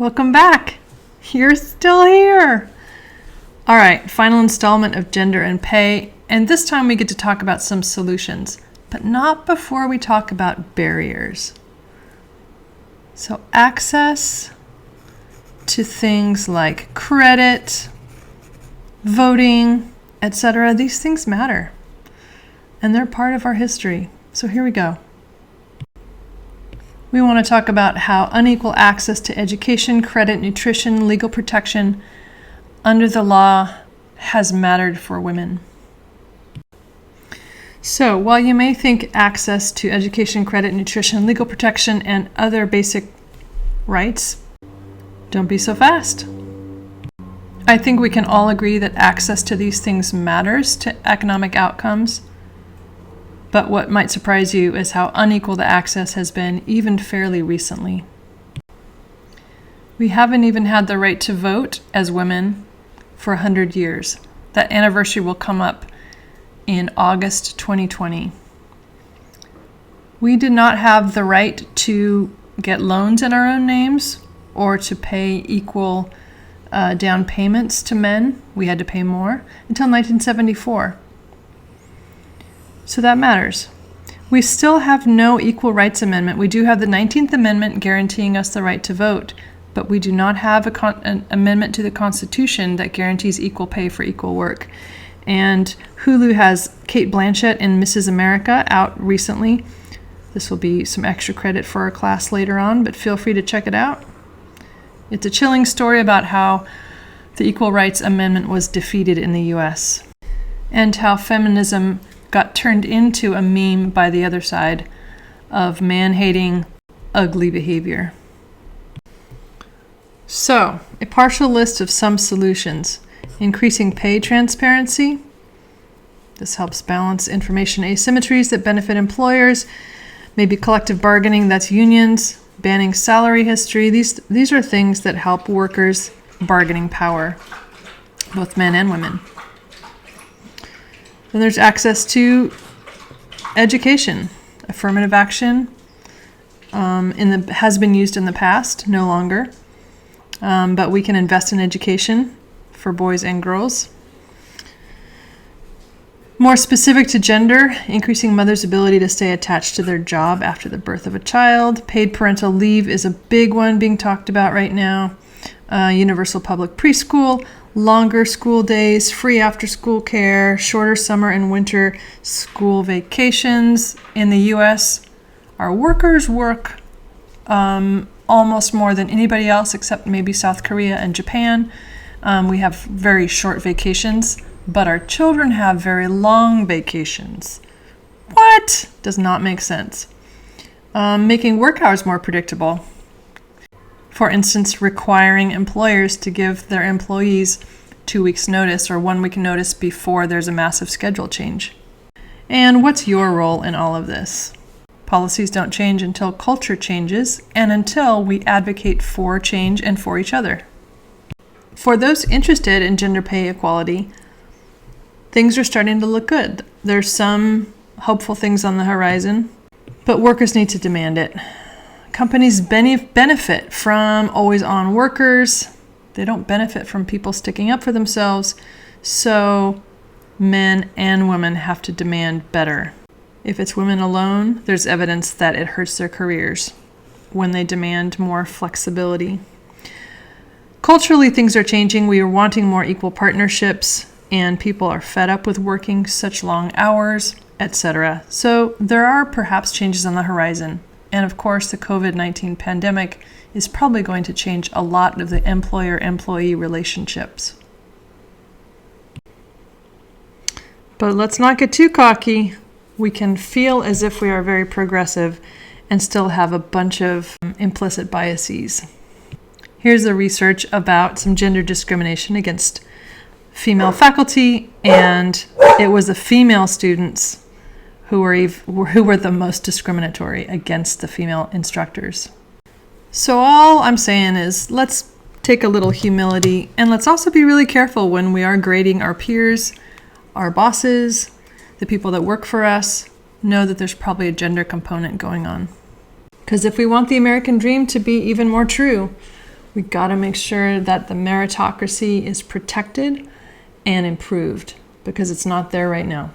Welcome back. You're still here. All right, final installment of Gender and Pay, and this time we get to talk about some solutions, but not before we talk about barriers. So access to things like credit, voting, etc., these things matter, and they're part of our history. So here we go. We want to talk about how unequal access to education, credit, nutrition, legal protection under the law has mattered for women. So, while you may think access to education, credit, nutrition, legal protection, and other basic rights, don't be so fast. I think we can all agree that access to these things matters to economic outcomes. But what might surprise you is how unequal the access has been, even fairly recently. We haven't even had the right to vote as women for 100 years. That anniversary will come up in August 2020. We did not have the right to get loans in our own names or to pay equal down payments to men. We had to pay more until 1974. So that matters. We still have no Equal Rights Amendment. We do have the 19th Amendment guaranteeing us the right to vote, but we do not have an amendment to the Constitution that guarantees equal pay for equal work. And Hulu has Kate Blanchett in Mrs. America out recently. This will be some extra credit for our class later on, but feel free to check it out. It's a chilling story about how the Equal Rights Amendment was defeated in the U.S. and how feminism got turned into a meme by the other side of man-hating, ugly behavior. So, a partial list of some solutions. Increasing pay transparency. This helps balance information asymmetries that benefit employers. Maybe collective bargaining, that's unions. Banning salary history. These are things that help workers' bargaining power, both men and women. Then there's access to education. Affirmative action has been used in the past, no longer. But we can invest in education for boys and girls. More specific to gender, increasing mothers' ability to stay attached to their job after the birth of a child. Paid parental leave is a big one being talked about right now. Universal public preschool, longer school days, free after-school care, shorter summer and winter school vacations. In the U.S., our workers work almost more than anybody else except maybe South Korea and Japan. We have very short vacations, but our children have very long vacations. What? Does not make sense. Making work hours more predictable. For instance, requiring employers to give their employees 2 weeks' notice or 1 week notice before there's a massive schedule change. And what's your role in all of this? Policies don't change until culture changes and until we advocate for change and for each other. For those interested in gender pay equality, things are starting to look good. There's some hopeful things on the horizon, but workers need to demand it. Companies benefit from always-on workers. They don't benefit from people sticking up for themselves. So men and women have to demand better. If it's women alone, there's evidence that it hurts their careers when they demand more flexibility. Culturally, things are changing. We are wanting more equal partnerships, and people are fed up with working such long hours, etc. So there are perhaps changes on the horizon. And of course, the COVID-19 pandemic is probably going to change a lot of the employer-employee relationships. But let's not get too cocky. We can feel as if we are very progressive and still have a bunch of implicit biases. Here's the research about some gender discrimination against female faculty, and it was the female students who were the most discriminatory against the female instructors. So all I'm saying is let's take a little humility, and let's also be really careful when we are grading our peers, our bosses, the people that work for us. Know that there's probably a gender component going on. Because if we want the American dream to be even more true, We got to make sure that the meritocracy is protected and improved because it's not there right now.